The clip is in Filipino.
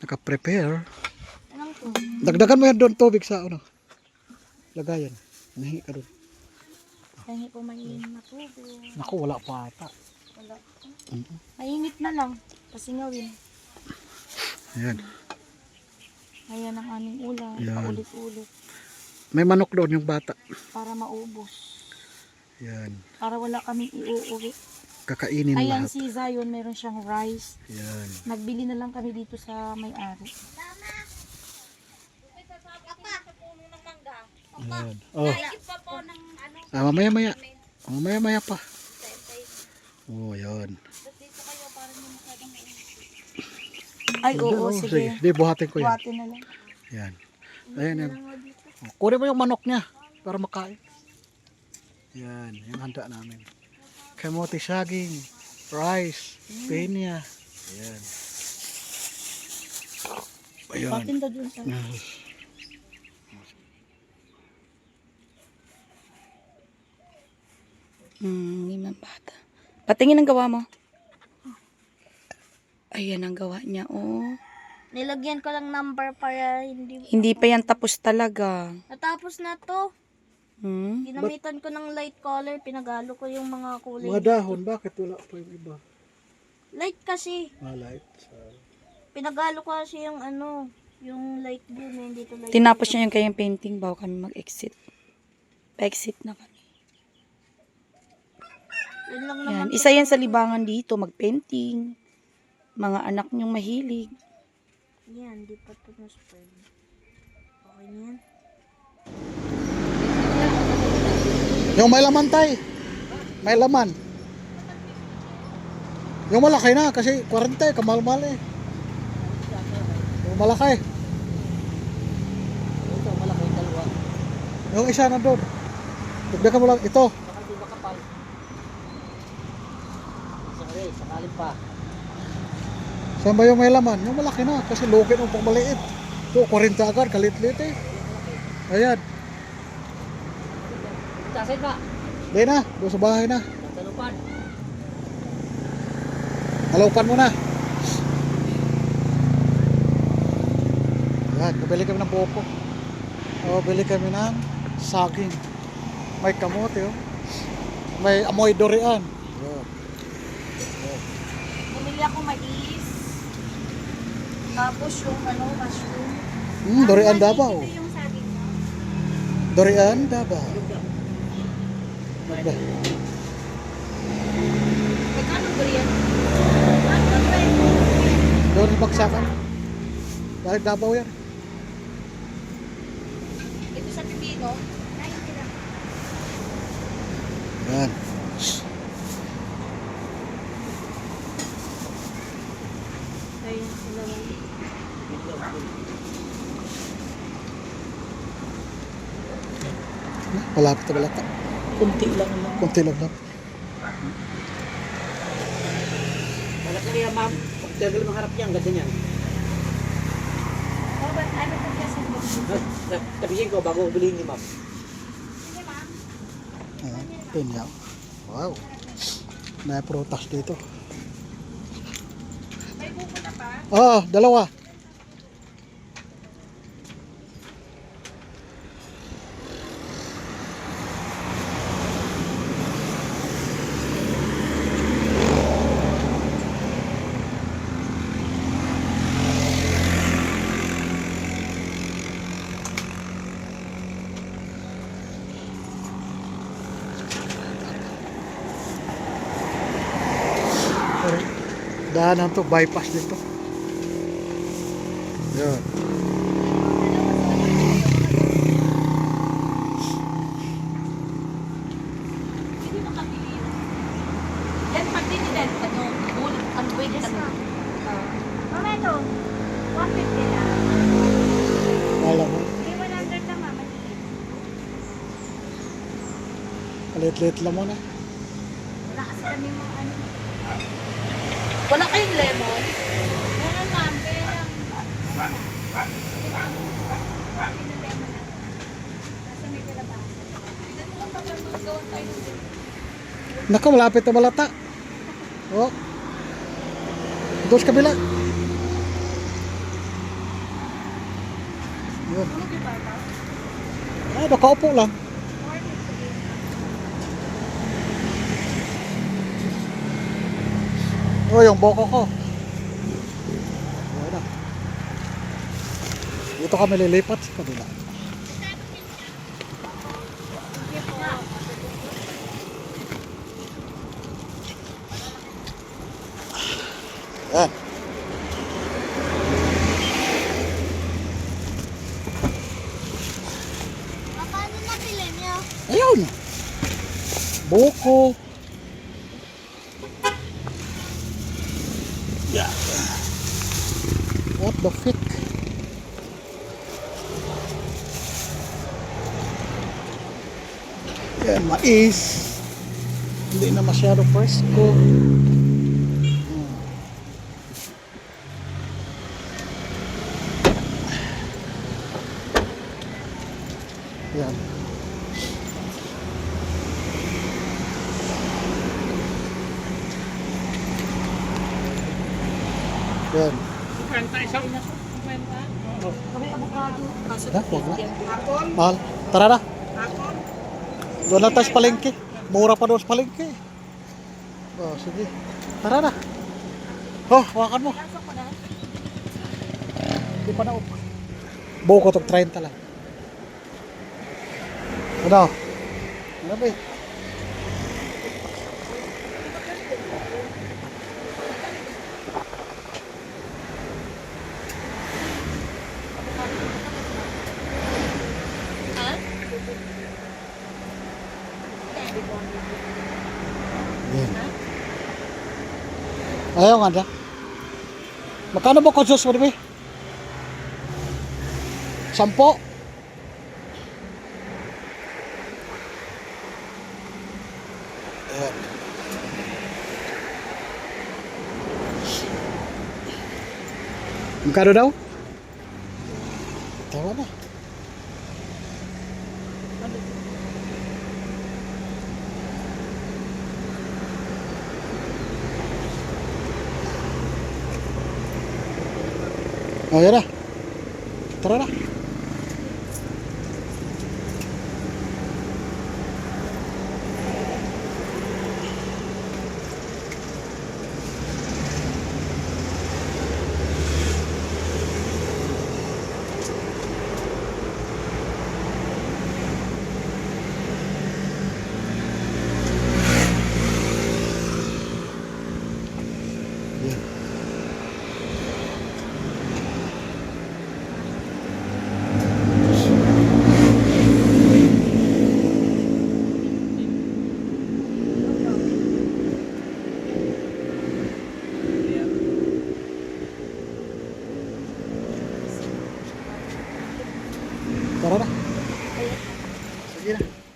Naka-prepare. Anong to? Dagdagan mo yan doon tubig sa ano. Lagayan. Nahingi ka doon. Dahil po mainit na tubig. Naku, wala pa ata. Wala. Mainit na lang. Pasingawin. Ayan. Ayan ang aming ulam. Yan. Paulit-ulit. May manok doon yung bata. Para maubos. Yan. Para wala kaming iuuwi. Kakainin Ayan lahat. si Zion, meron siyang rice. Yan. Nagbili na lang kami dito sa may-ari. Yan. Oh. Mamaya-maya. Mamaya-maya pa. Oh, yan. Ay, oo, sige. Di, buhatin ko yan. Buhatin na lang. Yan. Ayan, yan. Oh, kunin mo yung manok niya para makain. Yan, yung handa namin. Kamote saging, rice, pinya. Ayan. Ayan. Buhatin na dun sa... Limang bata. Patingin ang gawa mo. Ayan ang gawa niya, oh. Nilagyan ko lang number para hindi... Hindi pa yan tapos talaga. Natapos na to. Hmm? Ginamitan ko ng light color. Pinagalo ko yung mga kulay. Mga dahon, bakit wala pa yung iba? Light kasi. Light. Pinagalo ko kasi yung ano, yung light blue na hindi to light Tinapos niya yung kayang painting bago kami mag-exit. Pa-exit na kami. Yun lang Yan. naman. Isa yan sa libangan dito, mag-painting. Mga anak niyong mahilig. Yan, di pa to na-spread. Okay na yan. Yung may laman tay. May laman. Yung malaki na kasi 40 kamal-mal eh. Yung malaki. Ito, malaki, dalawa. Yung isa na doon. Dagdagan mo lang ito. Baka di makapal. Sakalin pa. Saan ba yung may laman? Yung malaki na kasi lugin mo pang maliit. Ito 40 agad, kalit-lit eh. Ayan. Tasin pa. Di na, doon sa bahay na. Talupan. Halopan mo na. Ayan, kabili kami ng buko. O, bili kami ng saging. May kamote oh. May amoy durian. Ayan. Bumili ako mais. Tapos yung ano, mushroom. Durian Davao. Ito yung sabi mo. Durian Davao. Magkano ba yan? Doon yung bagsakan. Dahil Davao yan. Ito sa pipino. Yan. Ayun, sila lang. Malapit na balata. Kunti lang naman. Kunti lang lang. Malaki niya, ma'am. Pagdagal mangharap niya, ang ganda niyan. Oh, but ano po kasi Tabihin ko bago bilhin ni ma'am. Ayan. Pinya. Wow. May prutas dito. may buko na pa. Ah, dalawa. Daanan to, bypass dito. Yan. Hindi makabili yun. Yan, pag dinilan, ano, ulit, ang wait, ano. Mama, ito. 150 lang. Kala mo, Hindi 100 lang, mama. kalit-lit lang mo na. Wala kasi kami mga ano. Wala kayong lemon? Meron, ma'am. Pero lang. Nasa may kalabasa. Naka, malapit na balata. Oh. Doon sa kabila. Yun. Tulog yung bata. Ay, nakaupo lang. Oh, yung boko ko. Ayan na. Dito kami lilipat sa kabila. Ayan. Paano napili niyo? Ayun. Boko. Yeah. What the fuck? Yan, mais. Hindi na masyado presko. Yan. Yan. Kami avocado. Kaso Ha? Huwag na. Mahal. Tara na. Doon na tayo sa palengke. Mura pa doon sa palengke. Oh, sige. Tara na. Oh, hawakan mo. Hindi pa na-up. Buko itong 30 lang. Ano? Ano ba eh? Ha? Yan. Ayaw nga na. Magkano ba konsos mo diba? 10? Ayan. Magkano daw? Tawa na. Oh, yan na. Tara na. Yan. Tara na. Sige na.